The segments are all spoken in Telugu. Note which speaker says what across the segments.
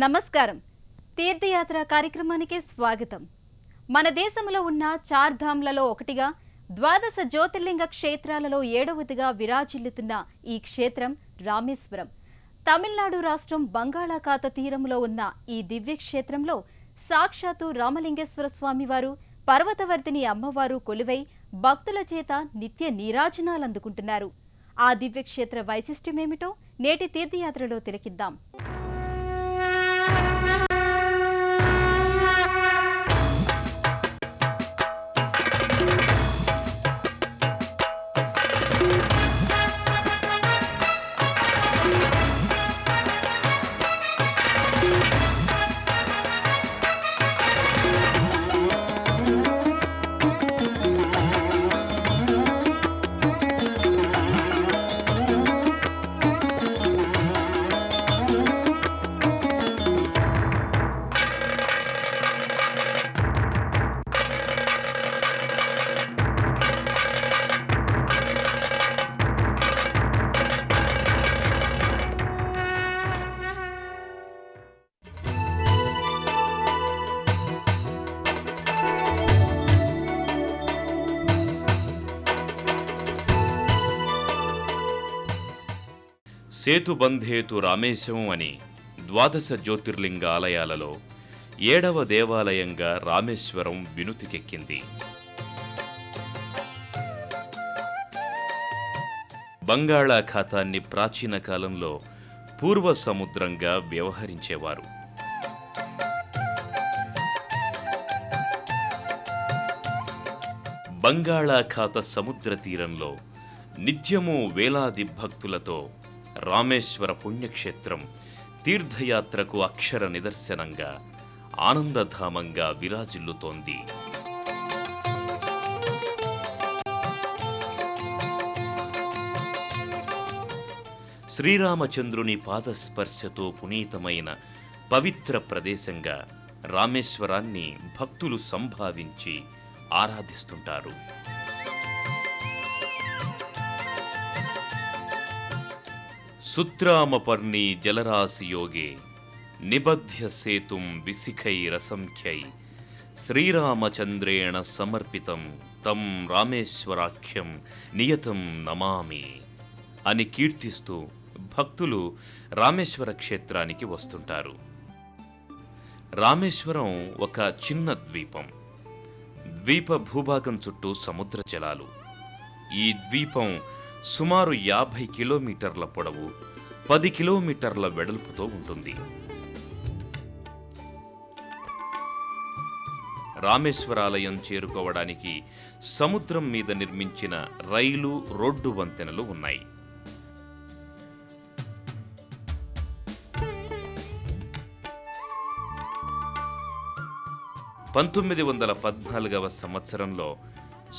Speaker 1: నమస్కారం. తీర్థయాత్ర కార్యక్రమానికి స్వాగతం. మన దేశంలో ఉన్న చార్ధామ్లలో ఒకటిగా 12 జ్యోతిర్లింగ క్షేత్రాలలో 7వదిగా విరాజిల్లుతున్న ఈ క్షేత్రం రామేశ్వరం. తమిళనాడు రాష్ట్రం బంగాళాఖాత తీరంలో ఉన్న ఈ దివ్యక్షేత్రంలో సాక్షాత్తు రామలింగేశ్వర స్వామివారు, పర్వతవర్ధిని అమ్మవారు కొలువై భక్తుల చేత నిత్య నీరాజనాలందుకుంటున్నారు. ఆ దివ్యక్షేత్ర వైశిష్ట్యమేమిటో నేటి తీర్థయాత్రలో తిలకిద్దాం.
Speaker 2: సేతుబంధేతు రామేశం అని 12 జ్యోతిర్లింగ ఆలయాలలో 7వ దేవాలయంగా రామేశ్వరం వినుతికెక్కింది. బంగాళాఖాతాన్ని ప్రాచీన కాలంలో పూర్వ సముద్రంగా వ్యవహరించేవారు. బంగాళాఖాత సముద్ర తీరంలో నిత్యము వేలాది భక్తులతో రామేశ్వర పుణ్యక్షేత్రం తీర్థయాత్రకు అక్షర నిదర్శనంగా, ఆనందధామంగా విరాజిల్లుతోంది. శ్రీరామచంద్రుని పాదస్పర్శతో పునీతమైన పవిత్ర ప్రదేశంగా రామేశ్వరాన్ని భక్తులు సంభావించి ఆరాధిస్తుంటారు. సుత్రామపర్ణి జలరాశియోగే నిబధ్య సేతుం విశిఖైరసంఖ్యై శ్రీరామచంద్రేణ సమర్పితం తం రామేశ్వరాఖ్యం నియతం నమామి అని కీర్తిస్తూ భక్తులు రామేశ్వర క్షేత్రానికి వస్తుంటారు. రామేశ్వరం ఒక చిన్న ద్వీపం. ద్వీప భూభాగం చుట్టూ సముద్ర జలాలు. ఈ ద్వీపం సుమారు 50 కిలోమీటర్ల పొడవు, 10 కిలోమీటర్ల వెడల్పుతో ఉంటుంది. రామేశ్వరాలయం చేరుకోవడానికి సముద్రం మీద నిర్మించిన రైలు, రోడ్డు వంతెనలు ఉన్నాయి. సంవత్సరంలో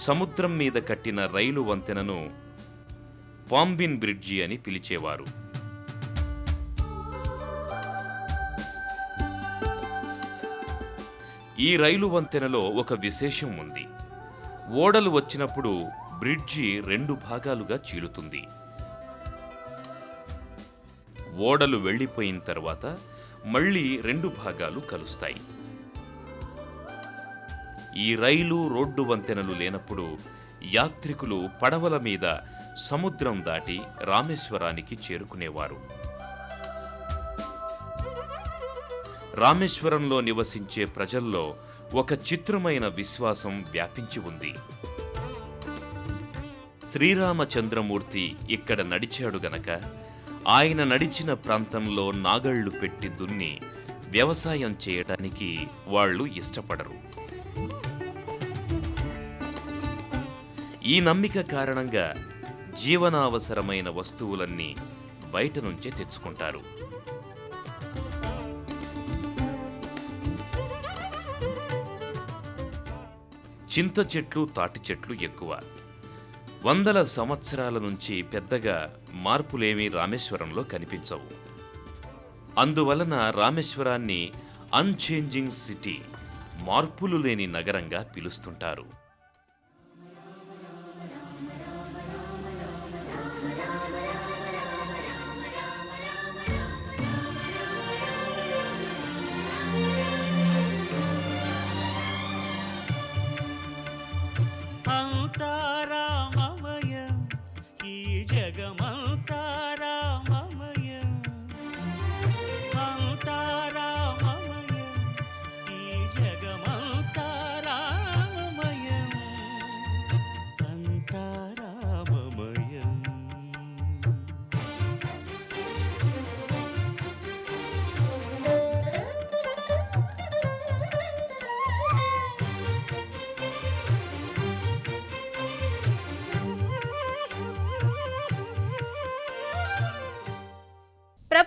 Speaker 2: సముద్రం మీద కట్టిన రైలు వంతెనను పాంబిన్ బ్రిడ్జి అని పిలిచేవారు. ఈ రైలు వంతెనలో ఒక విశేషం ఉంది. ఓడలు వచ్చినప్పుడు బ్రిడ్జి 2 భాగాలుగా చీలుతుంది. ఓడలు వెళ్లిపోయిన తర్వాత మళ్లీ 2 భాగాలు కలుస్తాయి. ఈ రైలు, రోడ్డు వంతెనలు లేనప్పుడు యాత్రికులు పడవల మీద సముద్రం దాటి రామేశ్వరానికి చేరుకునేవారు. రామేశ్వరంలో నివసించే ప్రజల్లో ఒక చిత్రమైన విశ్వాసం వ్యాపించి ఉంది. శ్రీరామచంద్రమూర్తి ఇక్కడ నడిచాడు గనక ఆయన నడిచిన ప్రాంతంలో నాగళ్లు పెట్టి దున్ని వ్యవసాయం చేయడానికి వాళ్ళు ఇష్టపడరు. ఈ నమ్మిక కారణంగా జీవనావసరమైన వస్తువులన్నీ బయట నుంచే తెచ్చుకుంటారు. చింత చెట్లు, తాటి చెట్లు ఎక్కువ. 100 సంవత్సరాల నుంచి పెద్దగా మార్పులేమీ రామేశ్వరంలో కనిపించవు. అందువలన రామేశ్వరాన్ని అన్చేంజింగ్ సిటీ, మార్పులు లేని నగరంగా పిలుస్తుంటారు.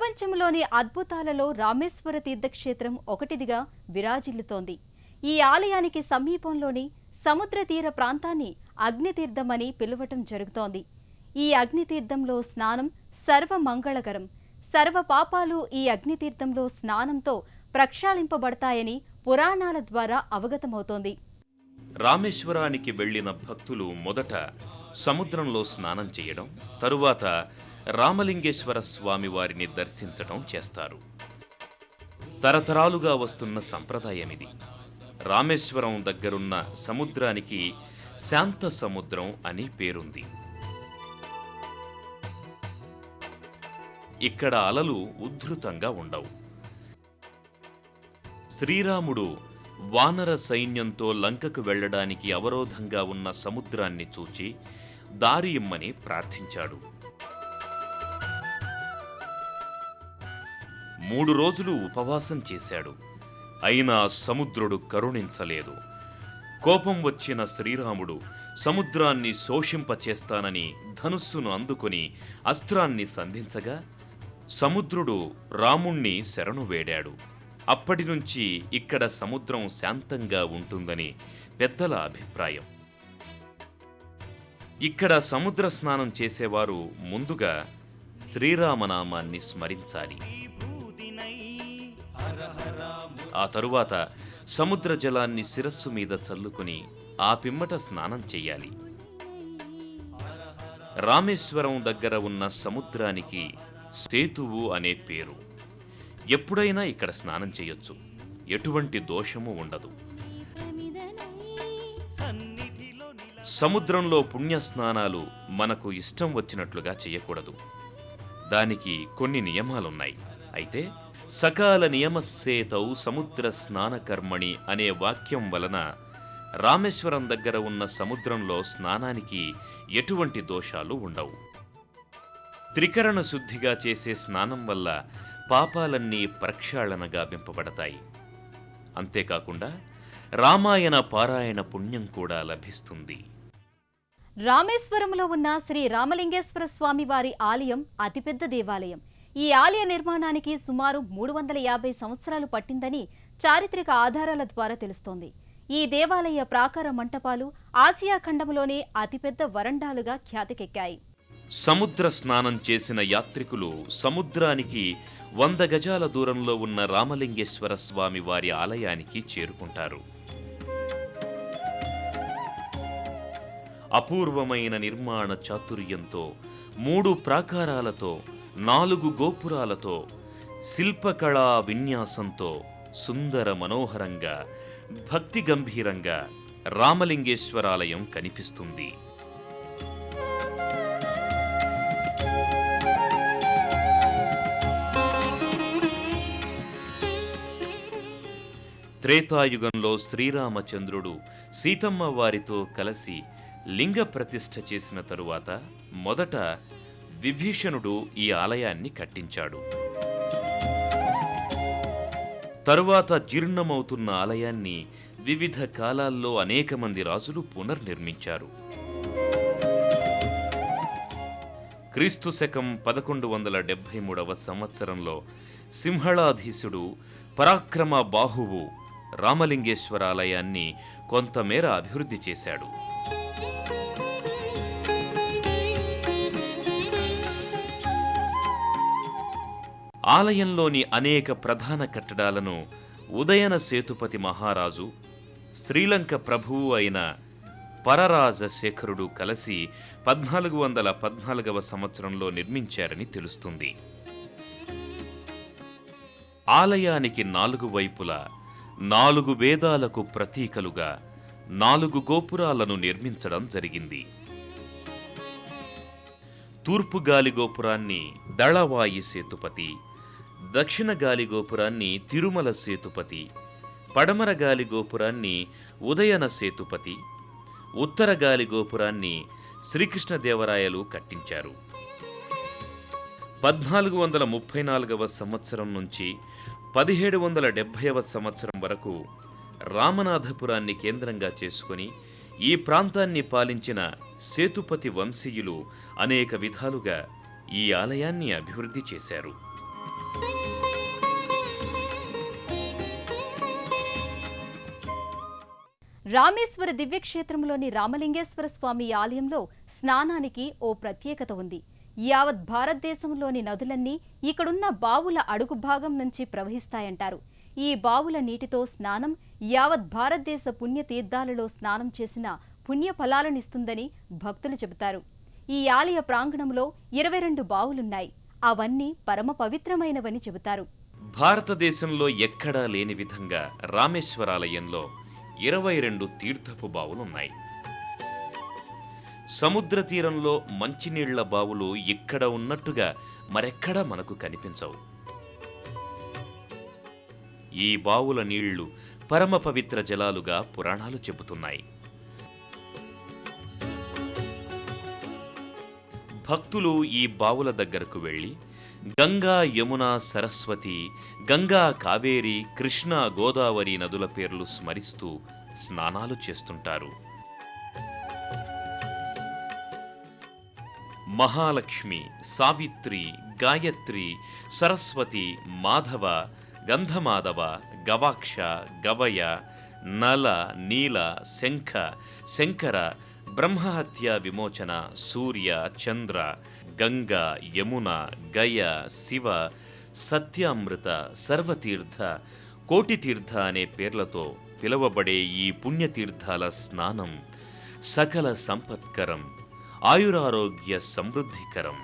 Speaker 1: ప్రపంచంలోని అద్భుతాలలో రామేశ్వర తీర్థక్షేత్రం ఒకటిదిగా విరాజిల్లుతోంది. ఈ ఆలయానికి సమీపంలోని సముద్ర తీర ప్రాంతాన్ని అగ్నితీర్థమని పిలవటం జరుగుతోంది. ఈ అగ్నితీర్థంలో స్నానం సర్వమంగళకరం. సర్వ పాపాలు ఈ అగ్నితీర్థంలో స్నానంతో ప్రక్షాళింపబడతాయని పురాణాల ద్వారా అవగతమవుతోంది.
Speaker 2: రామేశ్వరానికి వెళ్లిన భక్తులు మొదట సముద్రంలో స్నానం చేయడం, తరువాత రామలింగేశ్వర స్వామి వారిని దర్శించడం చేస్తారు. తరతరాలుగా వస్తున్న సంప్రదాయమిది. రామేశ్వరం దగ్గరున్న సముద్రానికి శాంత సముద్రం అని పేరుంది. ఇక్కడ అలలు ఉద్ధృతంగా ఉండవు. శ్రీరాముడు వానర సైన్యంతో లంకకు వెళ్లడానికి అవరోధంగా ఉన్న సముద్రాన్ని చూచి దారి ఇమ్మని ప్రార్థించాడు. 3 రోజులు ఉపవాసం చేశాడు. అయినా సముద్రుడు కరుణించలేదు. కోపం వచ్చిన శ్రీరాముడు సముద్రాన్ని శోషింపచేస్తానని ధనుస్సును అందుకుని అస్త్రాన్ని సంధించగా సముద్రుడు రాముణ్ణి శరణు వేడాడు. అప్పటినుంచి ఇక్కడ సముద్రం శాంతంగా ఉంటుందని పెద్దల అభిప్రాయం. ఇక్కడ సముద్ర స్నానం చేసేవారు ముందుగా శ్రీరామనామాన్ని స్మరించాలి. ఆ తరువాత సముద్ర జలాన్ని శిరస్సు మీద చల్లుకుని ఆ పిమ్మట స్నానం చెయ్యాలి. రామేశ్వరం దగ్గర ఉన్న సముద్రానికి సేతువు అనే పేరు. ఎప్పుడైనా ఇక్కడ స్నానం చేయొచ్చు. ఎటువంటి దోషము ఉండదు. సముద్రంలో పుణ్యస్నానాలు మనకు ఇష్టం వచ్చినట్లుగా చేయకూడదు. దానికి కొన్ని నియమాలున్నాయి. అయితే సకాల నియమస్సేతౌ సముద్ర స్నానకర్మణి అనే వాక్యం వలన రామేశ్వరం దగ్గర ఉన్న సముద్రంలో స్నానానికి ఎటువంటి దోషాలు ఉండవు. త్రికరణ శుద్ధిగా చేసే స్నానం వల్ల పాపాలన్నీ ప్రక్షాళనగా వింపబడతాయి. అంతేకాకుండా రామాయణ పారాయణ పుణ్యం కూడా లభిస్తుంది.
Speaker 1: రామేశ్వరంలో ఉన్న శ్రీ రామలింగేశ్వర స్వామి వారి ఆలయం అతిపెద్ద దేవాలయం. ఈ ఆలయ నిర్మాణానికి సుమారు 350 సంవత్సరాలు పట్టిందని చారిత్రక ఆధారాల ద్వారా తెలుస్తోంది. ఈ దేవాలయ ప్రాకార మంటపాలు ఆసియా ఖండంలోనే అతిపెద్ద వరండాలుగా ఖ్యాతికెక్కాయి.
Speaker 2: సముద్ర స్నానం చేసిన యాత్రికులు సముద్రానికి 100 గజాల దూరంలో ఉన్న రామలింగేశ్వర స్వామి వారి ఆలయానికి చేరుకుంటారు. అపూర్వమైన నిర్మాణ చాతుర్యంతో 3 ప్రాకారాలతో 4 గోపురాలతో శిల్పకళా విన్యాసంతో సుందర మనోహరంగా భక్తి గంభీరంగా రామలింగేశ్వరాలయం కనిపిస్తుంది. త్రేతాయుగంలో శ్రీరామచంద్రుడు సీతమ్మ వారితో కలిసి లింగ ప్రతిష్ఠ చేసిన తరువాత మొదట విభీషణుడు ఈ ఆలయాన్ని కట్టించాడు. తరువాత జీర్ణమవుతున్న ఆలయాన్ని వివిధ కాలాల్లో అనేక మంది రాజులు పునర్నిర్మించారు. క్రీస్తు శకం 1173వ సంవత్సరంలో సింహళాధీశుడు పరాక్రమ బాహువు రామలింగేశ్వరాలయాన్ని కొంతమేర అభివృద్ధి చేశాడు. ఆలయంలోని అనేక ప్రధాన కట్టడాలను ఉదయన సేతుపతి మహారాజు, శ్రీలంక ప్రభువు అయిన పరరాజ శేఖరుడు కలిసి 1414వ సంవత్సరంలో నిర్మించారని తెలుస్తుంది. ఆలయానికి 4 వైపులా 4 వేదాలకు ప్రతీకలుగా 4 గోపురాలను నిర్మించడం జరిగింది. తూర్పు గాలి గోపురాన్ని దళవాయి సేతుపతి, దక్షిణ గాలి గోపురాన్ని తిరుమల సేతుపతి, పడమర గాలి గోపురాన్ని ఉదయన సేతుపతి, ఉత్తర గాలి గోపురాన్ని శ్రీకృష్ణదేవరాయలు కట్టించారు. 1434వ సంవత్సరం నుంచి 1770వ సంవత్సరం వరకు రామనాథపురాన్ని కేంద్రంగా చేసుకుని ఈ ప్రాంతాన్ని పాలించిన సేతుపతి వంశీయులు అనేక విధాలుగా ఈ ఆలయాన్ని అభివృద్ధి చేశారు.
Speaker 1: రామేశ్వర దివ్యక్షేత్రంలోని రామలింగేశ్వర స్వామి ఆలయంలో స్నానానికి ఓ ప్రత్యేకత ఉంది. యావత్ భారతదేశంలోని నదులన్నీ ఇక్కడున్న బావుల అడుగు భాగం నుంచి ప్రవహిస్తాయంటారు. ఈ బావుల నీటితో స్నానం యావత్ భారతదేశ పుణ్యతీర్థాలలో స్నానం చేసిన పుణ్య ఫలాలనిస్తుందని భక్తులు చెబుతారు. ఈ ఆలయ ప్రాంగణంలో 22 బావులున్నాయి. అవన్నీ పరమ పవిత్రమైనవని చెబుతారు.
Speaker 2: భారతదేశంలో ఎక్కడా లేని విధంగా రామేశ్వరాలయంలో 22 తీర్థపు బావులున్నాయి. సముద్ర తీరంలో మంచినీళ్ల బావులు ఇక్కడ ఉన్నట్టుగా మరెక్కడా మనకు కనిపించవు. ఈ బావుల నీళ్లు పరమ పవిత్ర జలాలుగా పురాణాలు చెబుతున్నాయి. భక్తులు ఈ బావుల దగ్గరకు వెళ్లి గంగా, యమున, సరస్వతి, గంగా, కావేరి, కృష్ణ, గోదావరి నదుల పేర్లు స్మరిస్తూ స్నానాలు చేస్తుంటారు. మహాలక్ష్మి, సావిత్రి, గాయత్రి, సరస్వతి, మాధవ, గంధమాధవ, గవాక్ష, గవయ, నల, నీల, శంఖ, శంకర, బ్రహ్మహత్య విమోచన, సూర్య, చంద్ర, గంగా, యమున, గయ, శివ, సత్యామృత, సర్వతీర్థ, కోటితీర్థ అనే పేర్లతో పిలువబడే ఈ పుణ్యతీర్థాల స్నానం సకల సంపత్కరం, ఆయురారోగ్య సమృద్ధికరం.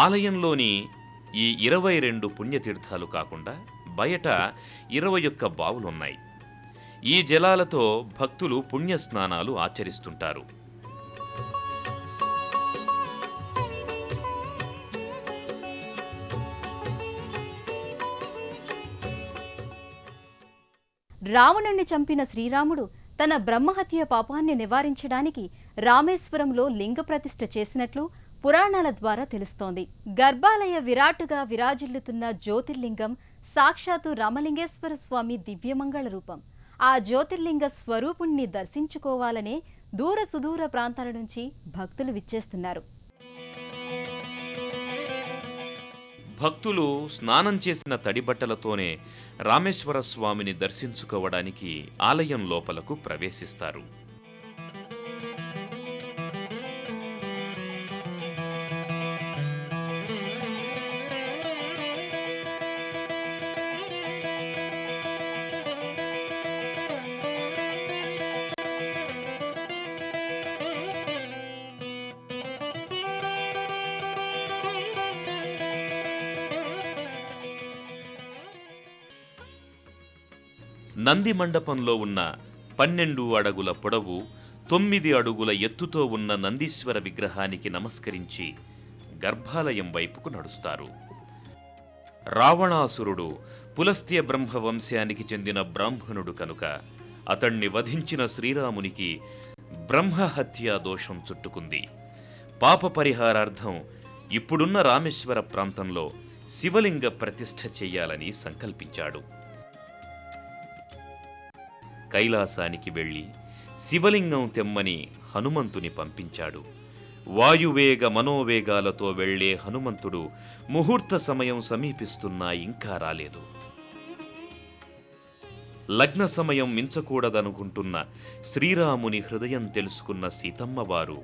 Speaker 2: ఆలయంలోని ఈ 22 పుణ్యతీర్థాలు కాకుండా బయట 21 బావులున్నాయి. ఈ జలాలతో భక్తులు పుణ్యస్నానాలు ఆచరిస్తుంటారు.
Speaker 1: రావణుణ్ణి చంపిన శ్రీరాముడు తన బ్రహ్మహత్య పాపాన్ని నివారించడానికి రామేశ్వరంలో లింగ ప్రతిష్ఠ చేసినట్లు పురాణాల ద్వారా తెలుస్తోంది. గర్భాలయ విరాటుగా విరాజిల్లుతున్న జ్యోతిర్లింగం సాక్షాత్తు రామలింగేశ్వర స్వామి దివ్యమంగళ రూపం. ఆ జ్యోతిర్లింగ స్వరూపుణ్ణి దర్శించుకోవాలనే దూర సుదూర ప్రాంతాల నుంచి భక్తులు విచ్చేస్తున్నారు.
Speaker 2: భక్తులు స్నానం చేసిన తడిబట్టలతోనే రామేశ్వర స్వామిని దర్శించుకోవడానికి ఆలయం లోపలకు ప్రవేశిస్తారు. నంది మండపంలో ఉన్న 12 అడుగుల పొడవు 9 అడుగుల ఎత్తుతో ఉన్న నందీశ్వర విగ్రహానికి నమస్కరించి గర్భాలయం వైపుకు నడుస్తారు. రావణాసురుడు పులస్త్య బ్రహ్మ వంశానికి చెందిన బ్రాహ్మణుడు కనుక అతణ్ణి వధించిన శ్రీరామునికి బ్రహ్మహత్యా దోషం చుట్టుకుంది. పాప పరిహారార్థం ఇప్పుడున్న రామేశ్వర ప్రాంతంలో శివలింగ ప్రతిష్ఠ చెయ్యాలని సంకల్పించాడు. కైలాసానికి వెళ్లి శివలింగం తెమ్మని హనుమంతుని పంపించాడు. వాయువేగ మనోవేగాలతో వెళ్లే హనుమంతుడు ముహూర్త సమయం సమీపిస్తున్నా ఇంకా రాలేదు. లగ్న సమయం మించకూడదనుకుంటున్న శ్రీరాముని హృదయం తెలుసుకున్న సీతమ్మవారు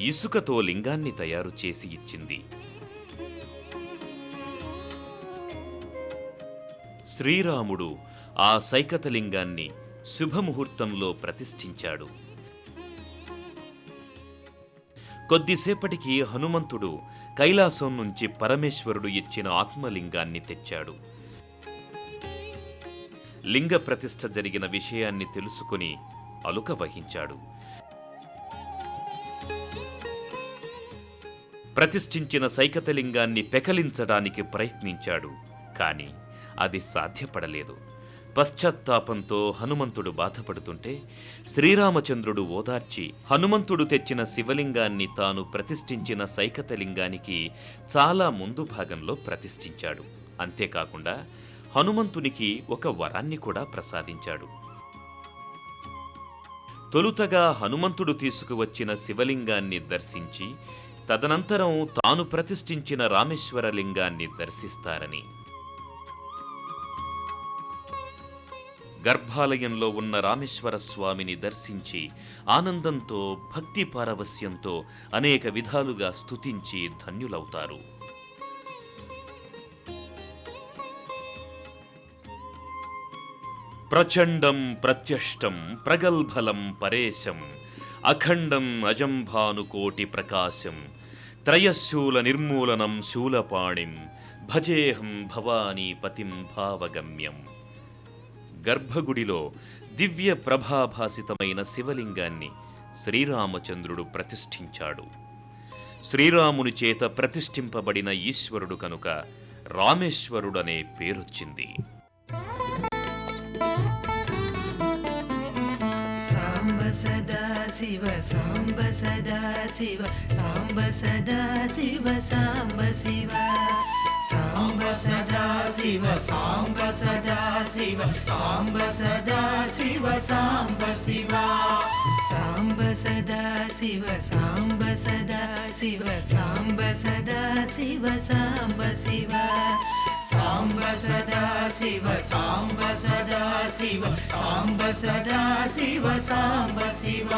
Speaker 2: ఇసుకతో లింగాన్ని తయారు చేసి ఇచ్చింది. శ్రీరాముడు ఆ సైకతలింగాన్ని శుభముహూర్తంలో ప్రతిష్ఠించాడు. కొద్దిసేపటికి హనుమంతుడు కైలాసం నుంచి పరమేశ్వరుడు ఇచ్చిన ఆత్మలింగాన్ని తెచ్చాడు. లింగ ప్రతిష్ఠ జరిగిన విషయాన్ని తెలుసుకుని అలుక వహించాడు. ప్రతిష్ఠించిన సైకతలింగాన్ని పెకలించడానికి ప్రయత్నించాడు. కాని అది సాధ్యపడలేదు. పశ్చాత్తాపంతో హనుమంతుడు బాధపడుతుంటే శ్రీరామచంద్రుడు ఓదార్చి హనుమంతుడు తెచ్చిన శివలింగాన్ని తాను ప్రతిష్ఠించిన సైకతలింగానికి చాలా ముందు భాగంలో ప్రతిష్ఠించాడు. అంతేకాకుండా హనుమంతునికి ఒక వరాన్ని కూడా ప్రసాదించాడు. తొలుతగా హనుమంతుడు తీసుకువచ్చిన శివలింగాన్ని దర్శించి తదనంతరం తాను ప్రతిష్ఠించిన రామేశ్వర లింగాన్ని దర్శిస్తారని. గర్భాలయంలో ఉన్న రామేశ్వర స్వామిని దర్శించి ఆనందంతో భక్తి పారవస్యంతో అనేక విధాలుగా స్తుతించి ధన్యులవుతారు. ప్రచండం ప్రత్యష్టం ప్రగల్భలం పరేశం అఖండం అజంభానుకోటి ప్రకాశం త్రయశూల నిర్మూలనం శూలపాణిం భజేహం భవానీ పతిం భావగమ్యం. గర్భగుడిలో దివ్య ప్రభాభాసితమైన శివలింగాన్ని శ్రీరామచంద్రుడు ప్రతిష్ఠించాడు. శ్రీరాముని చేత ప్రతిష్ఠింపబడిన ఈశ్వరుడు కనుక రామేశ్వరుడనే పేరొచ్చింది.
Speaker 3: సాంబ సదా శివ సాంబ సదా శివ సాంబ సదా శివ సాంబ శివ సాంబ సదా శివ సాంబ సదా శివ సాంబ సదా శివ సాంబ శివ సాంబ సదా శివ సాంబ సదా శివ సాంబ సదా శివ సాంబ శివ సాంబ సదా శివ సాంబ సదా శివ సాంబ సదా శివ సాంబ శివ.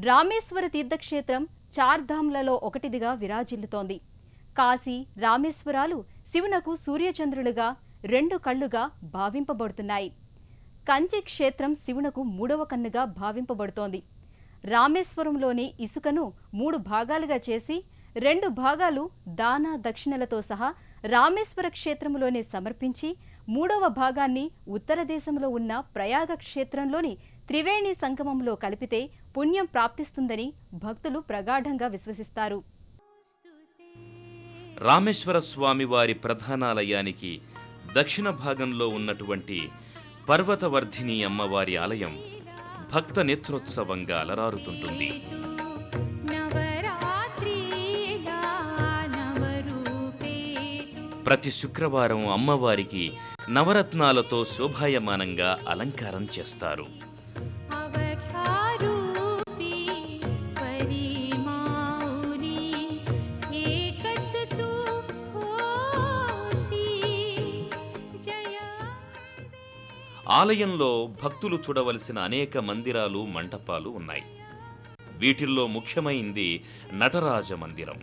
Speaker 1: రామేశ్వర తీర్థక్షేత్రం చార్ధామ్లలో ఒకటిదిగా విరాజిల్లుతోంది. కాశీ, రామేశ్వరాలు శివునకు సూర్యచంద్రులుగా రెండు కళ్లుగా భావింపబడుతున్నాయి. కంచి క్షేత్రం శివునకు మూడవ కన్నుగా భావింపబడుతోంది. రామేశ్వరంలోని ఇసుకను 3 భాగాలుగా చేసి 2 భాగాలు దాన దక్షిణలతో సహా రామేశ్వర క్షేత్రంలోనే సమర్పించి 3వ భాగాన్ని ఉత్తర దేశంలో ఉన్న ప్రయాగ క్షేత్రంలోని త్రివేణి సంగమంలో కలిపితే పుణ్యం ప్రాప్తిస్తుందని భక్తులు ప్రగాఢంగా విశ్వసిస్తారు.
Speaker 2: రామేశ్వర స్వామి వారి ప్రధానాలయానికి దక్షిణ భాగంలో ఉన్నటువంటి పర్వతవర్ధిని అమ్మవారి ఆలయం భక్త నేత్రోత్సవంగా అలరారుతుంటుంది. ప్రతి శుక్రవారం అమ్మవారికి నవరత్నాలతో శోభాయమానంగా అలంకారం చేస్తారు. ఆలయంలో భక్తులు చూడవలసిన అనేక మందిరాలు, మంటపాలు ఉన్నాయి. వీటిల్లో ముఖ్యమైంది నటరాజ మందిరం.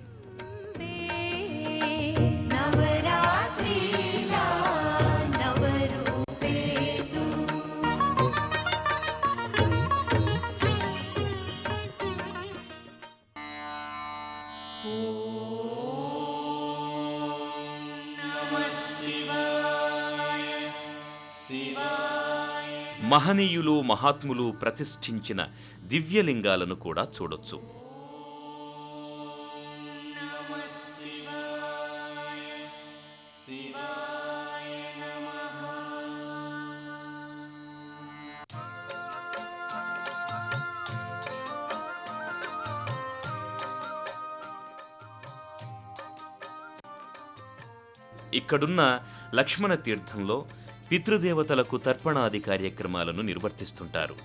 Speaker 2: మహనీయులు, మహాత్ములు ప్రతిష్ఠించిన దివ్యలింగాలను కూడా చూడొచ్చు. ఇక్కడున్న లక్ష్మణ తీర్థంలో పితృదేవతలకు తర్పణాది కార్యక్రమాలను నిర్వర్తిస్తుంటారు.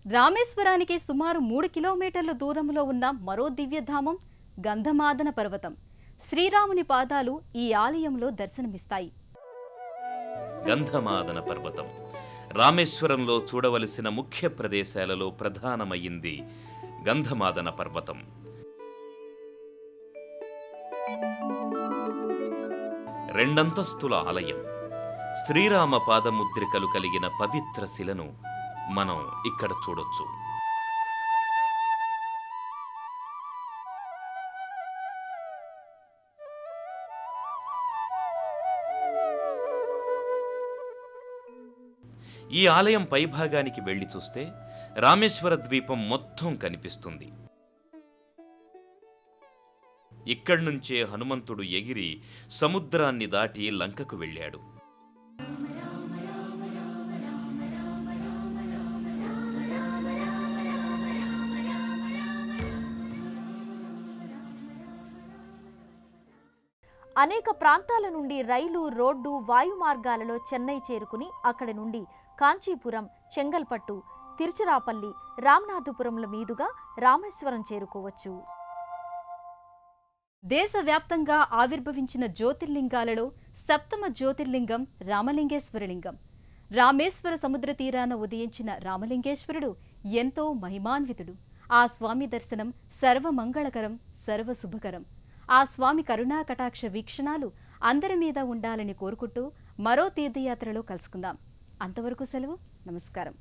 Speaker 1: రామేశ్వరానికి సుమారు 3 కిలోమీటర్ల దూరంలో ఉన్న మరో దివ్యధామం గంధమాదన పర్వతం. శ్రీరాముని పాదాలు ఈ ఆలయంలో దర్శనమిస్తాయి.
Speaker 2: గంధమాదన పర్వతం రామేశ్వరంలో చూడవలసిన ముఖ్య ప్రదేశాలలో ప్రధానమైంది గంధమాదన పర్వతం. రెండంతస్తుల ఆలయం. శ్రీరామ పాదముద్రికలు కలిగిన పవిత్ర శిలను మనం ఇక్కడ చూడొచ్చు. ఈ ఆలయం పైభాగానికి వెళ్లి చూస్తే రామేశ్వర ద్వీపం మొత్తం కనిపిస్తుంది. ఇక్కడ్నుంచే హనుమంతుడు ఎగిరి సముద్రాన్ని దాటి లంకకు వెళ్ళాడు.
Speaker 4: అనేక ప్రాంతాల నుండి రైలు, రోడ్డు, వాయు మార్గాలలో చెన్నై చేరుకుని అక్కడి నుండి కాంచీపురం, చెంగల్పట్టు, తిరుచిరాపల్లి, రామనాథపురంల మీదుగా రామేశ్వరం చేరుకోవచ్చు.
Speaker 1: దేశవ్యాప్తంగా ఆవిర్భవించిన జ్యోతిర్లింగాలలో సప్తమ జ్యోతిర్లింగం రామలింగేశ్వరలింగం. రామేశ్వర సముద్ర తీరాన ఉదయించిన రామలింగేశ్వరుడు ఎంతో మహిమాన్వితుడు. ఆ స్వామి దర్శనం సర్వమంగళకరం, సర్వశుభకరం. ఆ స్వామి కరుణా కటాక్ష వీక్షణాలు అందరి మీద ఉండాలని కోరుకుంటూ మరో తీర్థయాత్రలో కలుసుకుందాం. అంతవరకు సెలవు. నమస్కారం.